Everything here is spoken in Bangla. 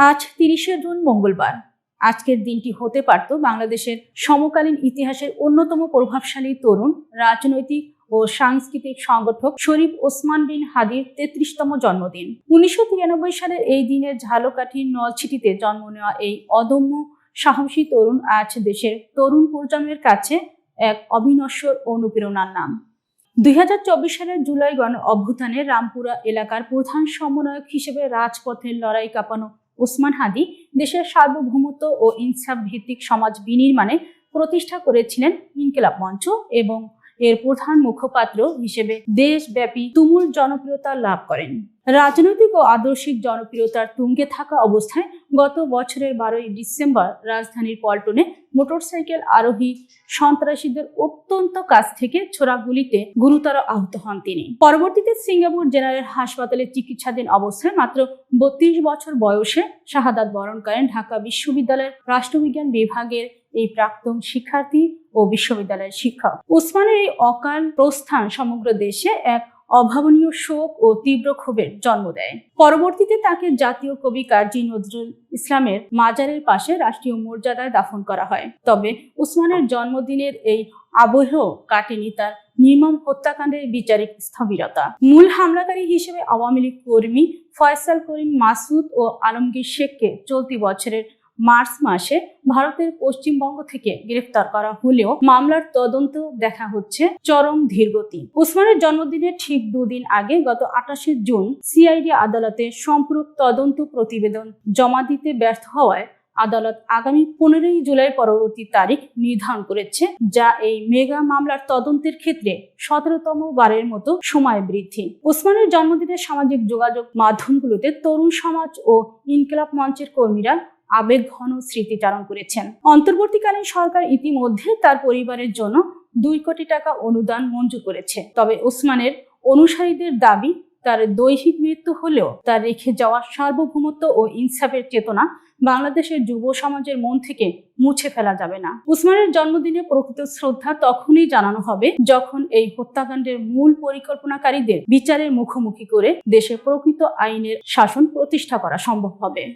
আজ ৩০শে জুন মঙ্গলবার। আজকের দিনটি হতে পারত বাংলাদেশের সমকালীন ইতিহাসের অন্যতম প্রভাবশালী তরুণ রাজনৈতিক ও সাংস্কৃতিক সংগঠক শরীফ ওসমান বিন হাদির ৩৩তম জন্মদিন। ১৯৯৩ সালের এই দিনের ঝালকাঠির নলছিটিতে জন্ম নেওয়া এই অদম্য সাহসী তরুণ আজ দেশের তরুণ প্রজন্মের কাছে এক অবিনশ্বর অনুপ্রেরণার নাম। ২০২৪ সালের জুলাই গণ অভ্যুত্থানে রামপুরা এলাকার প্রধান সমন্বয়ক হিসেবে রাজপথের লড়াই কাঁপানো ওসমান হাদি দেশের সার্বভৌমত্ব ও ইনসাফ ভিত্তিক সমাজ বিনির্মাণে প্রতিষ্ঠা করেছিলেন ইনকিলাব মঞ্চ এবং এর প্রধান মুখপাত্র হিসেবে দেশব্যাপী তুমুল জনপ্রিয়তা লাভ করেন। রাজনৈতিক ও আদর্শিক জনপ্রিয়তার তুঙ্গে থাকা অবস্থায় গত বছরের ১২ই ডিসেম্বর রাজধানীর পল্টনে মোটরসাইকেল আরোহী সন্ত্রাসীদের অত্যন্ত কাছ থেকে ছোড়া গুলিতে গুরুতর আহত হন তিনি। পরবর্তীতে সিঙ্গাপুর জেনারেল হাসপাতালে চিকিৎসাধীন অবস্থায় মাত্র ৩২ বছর বয়সে শাহাদাত বরণ করেন ঢাকা বিশ্ববিদ্যালয়ের রাষ্ট্রবিজ্ঞান বিভাগের এই প্রাক্তন শিক্ষার্থী ও বিশ্ববিদ্যালয়ের শিক্ষক। ওসমানের এই অকাল প্রস্থান সমগ্র দেশে এক অভাবনীয় শোক ও তীব্র ক্ষোভের জন্ম দেয়। পরবর্তীতে তাকে জাতীয় কবি কাজী নজরুল ইসলামের মাজারের পাশে রাষ্ট্রীয় মর্যাদায় দাফন করা হয়। তবে ওসমানের জন্মদিনের এই আবহ কাটেনি তার নির্মম হত্যাকাণ্ডের বিচারিক স্থবিরতা। মূল হামলাকারী হিসেবে আওয়ামী লীগ কর্মী ফয়সাল করিম মাসুদ ও আলমগীর শেখকে চলতি বছরের মার্চ মাসে ভারতের পশ্চিমবঙ্গ থেকে গ্রেফতার করা হলেও মামলার তদন্ত দেখা হচ্ছে চরম ধীরগতি। ওসমানের জন্মদিনের ঠিক দুদিন আগে গত ২৮শে জুন সিআইডি আদালতে সম্পূরক তদন্ত প্রতিবেদন জমা দিতে ব্যর্থ হওয়ায় আদালত আগামী ১৫ই জুলাই পরবর্তী তারিখ নির্ধারণ করেছে, যা এই মেগা মামলার তদন্তের ক্ষেত্রে ১৭তম বারের মতো সময় বৃদ্ধি। ওসমানের জন্মদিনের সামাজিক যোগাযোগ মাধ্যমগুলোতে তরুণ সমাজ ও ইনকিলাব মঞ্চের কর্মীরা আবেগঘন স্মৃতিচারণ করেছেন। অন্তর্বর্তীকালীন সরকার ইতিমধ্যে তার পরিবারের জন্য ২ কোটি টাকা অনুদান মঞ্জুর করেছে। তবে ওসমানের অনুসারীদের দাবি, তার দৈহিক মৃত্যু হলেও তার রেখে যাওয়া সার্বভৌমত্ব ও ইনসাফের চেতনা বাংলাদেশের যুব সমাজের মন থেকে মুছে ফেলা যাবে না। ওসমানের জন্মদিনে প্রকৃত শ্রদ্ধা তখনই জানানো হবে যখন এই হত্যাকাণ্ডের মূল পরিকল্পনাকারীদের বিচারের মুখোমুখি করে দেশে প্রকৃত আইনের শাসন প্রতিষ্ঠা করা সম্ভব হবে।